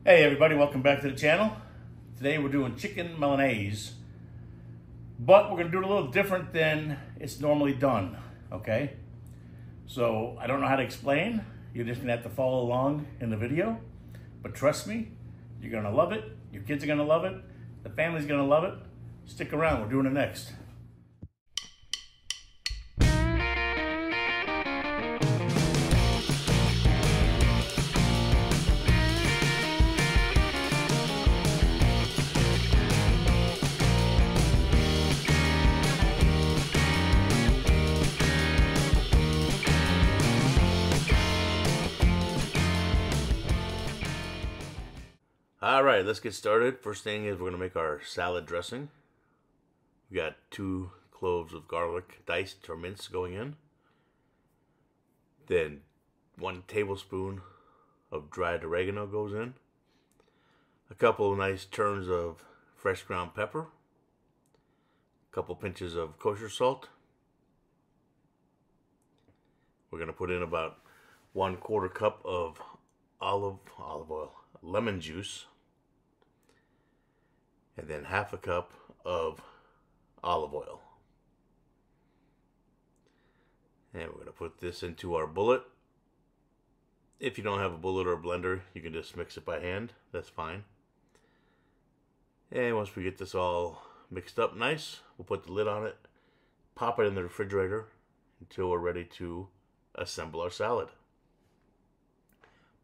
Hey everybody, welcome back to the channel. Today we're doing chicken Milanese, but we're gonna do it a little different than it's normally done, okay? So I don't know how to explain. You're just gonna have to follow along in the video, but trust me, you're gonna love it. Your kids are gonna love it. The family's gonna love it. Stick around, we're doing it next. All right, let's get started. First thing is we're gonna make our salad dressing. We got 2 cloves of garlic diced or minced going in. Then 1 tablespoon of dried oregano goes in. A couple of nice turns of fresh ground pepper. A couple pinches of kosher salt. We're gonna put in about 1/4 cup of olive oil, lemon juice. And then 1/2 cup of olive oil. And we're going to put this into our bullet. If you don't have a bullet or a blender, you can just mix it by hand. That's fine. And once we get this all mixed up nice, we'll put the lid on it, pop it in the refrigerator until we're ready to assemble our salad.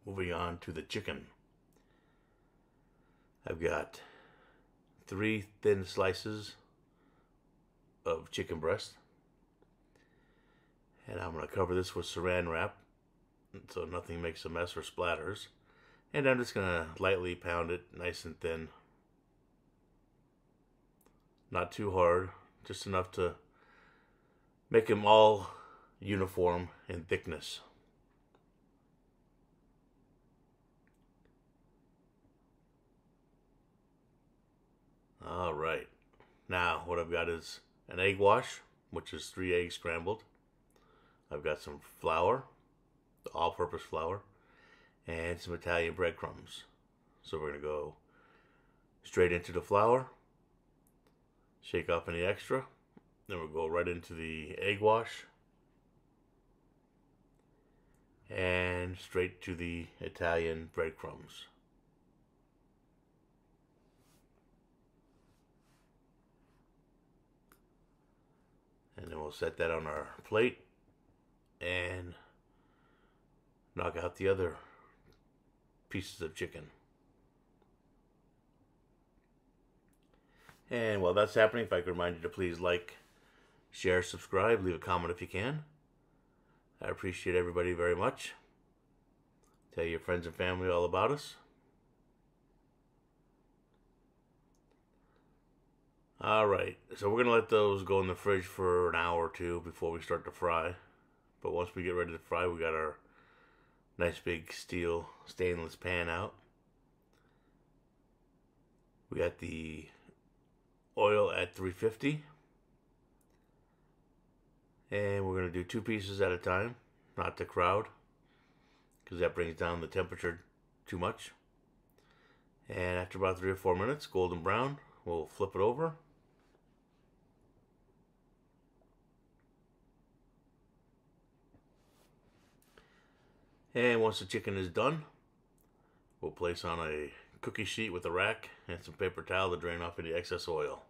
Moving on to the chicken. I've got 3 thin slices of chicken breast, and I'm going to cover this with saran wrap so nothing makes a mess or splatters, and I'm just going to lightly pound it nice and thin, not too hard, just enough to make them all uniform in thickness. All right, now what I've got is an egg wash, which is 3 eggs scrambled. I've got some flour, all-purpose flour, and some Italian breadcrumbs. So we're going to go straight into the flour, shake off any extra, then we'll go right into the egg wash, and straight to the Italian breadcrumbs. And then we'll set that on our plate and knock out the other pieces of chicken. And while that's happening, if I could remind you to please like, share, subscribe, leave a comment if you can. I appreciate everybody very much. Tell your friends and family all about us. Alright, so we're going to let those go in the fridge for an hour or 2 before we start to fry. But once we get ready to fry, we got our nice big steel stainless pan out. We got the oil at 350. And we're going to do 2 pieces at a time, not to crowd, because that brings down the temperature too much. And after about 3 or 4 minutes, golden brown, we'll flip it over. And once the chicken is done, we'll place on a cookie sheet with a rack and some paper towel to drain off any excess oil.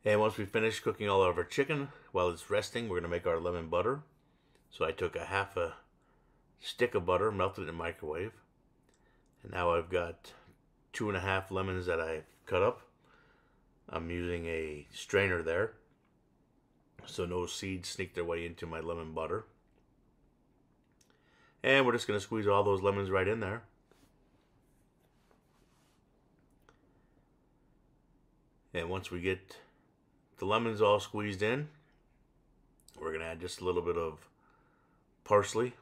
And once we finish cooking all of our chicken, while it's resting, we're going to make our lemon butter. So I took 1/2 stick of butter, melted it in the microwave. And now I've got 2 1/2 lemons that I've cut up. I'm using a strainer there, so no seeds sneak their way into my lemon butter. And we're just going to squeeze all those lemons right in there. And once we get the lemons all squeezed in, we're going to add just a little bit of parsley.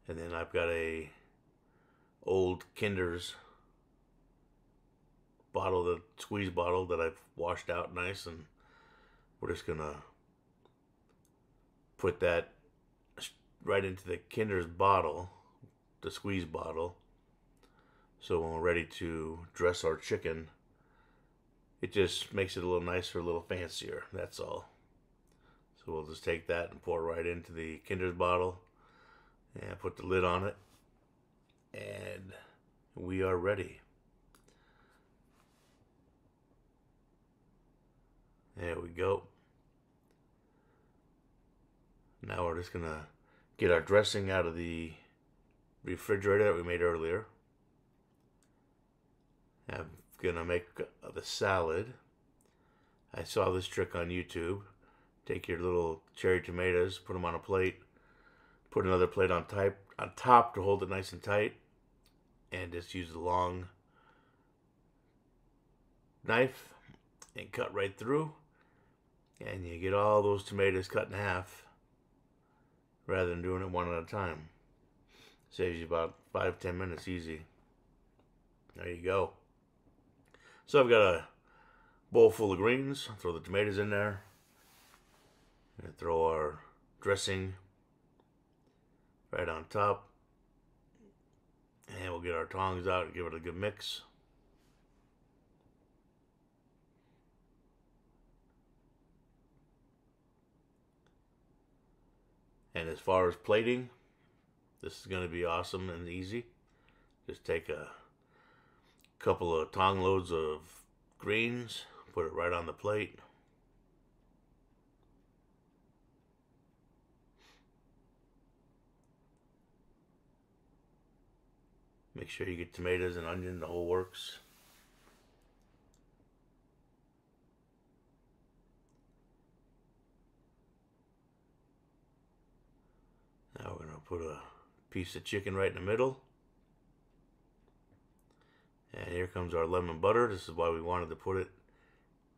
And then I've got a old Kinder's bottle, the squeeze bottle that I've washed out nice and we're just gonna put that right into the Kinder's bottle, the squeeze bottle. So when we're ready to dress our chicken, it just makes it a little nicer, a little fancier. That's all. So we'll just take that and pour it right into the Kinder's bottle and put the lid on it. And we are ready. There we go. Now we're just gonna get our dressing out of the refrigerator that we made earlier. I'm gonna make the salad. I saw this trick on YouTube. Take your little cherry tomatoes, put them on a plate, put another plate on top to hold it nice and tight, and just use the long knife and cut right through, and you get all those tomatoes cut in half rather than doing it one at a time. Saves you about 5-10 minutes easy. There you go. So I've got a bowl full of greens. Throw the tomatoes in there. And throw our dressing right on top. And we'll get our tongs out and give it a good mix. And as far as plating, this is going to be awesome and easy. Just take a couple of tong loads of greens, put it right on the plate. Make sure you get tomatoes and onion, the whole works. Now we're going to put a piece of chicken right in the middle. And here comes our lemon butter. This is why we wanted to put it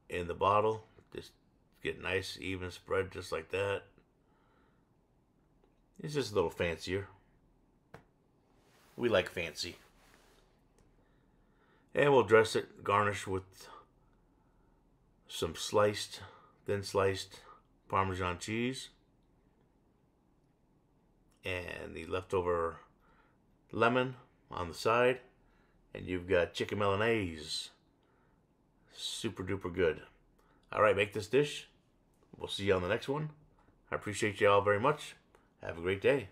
in the bottle. Just get nice, even spread just like that. It's just a little fancier. We like fancy. And we'll dress it, garnish with some thin sliced Parmesan cheese. And the leftover lemon on the side. And you've got Chicken Milanese. Super duper good. Alright, make this dish. We'll see you on the next one. I appreciate you all very much. Have a great day.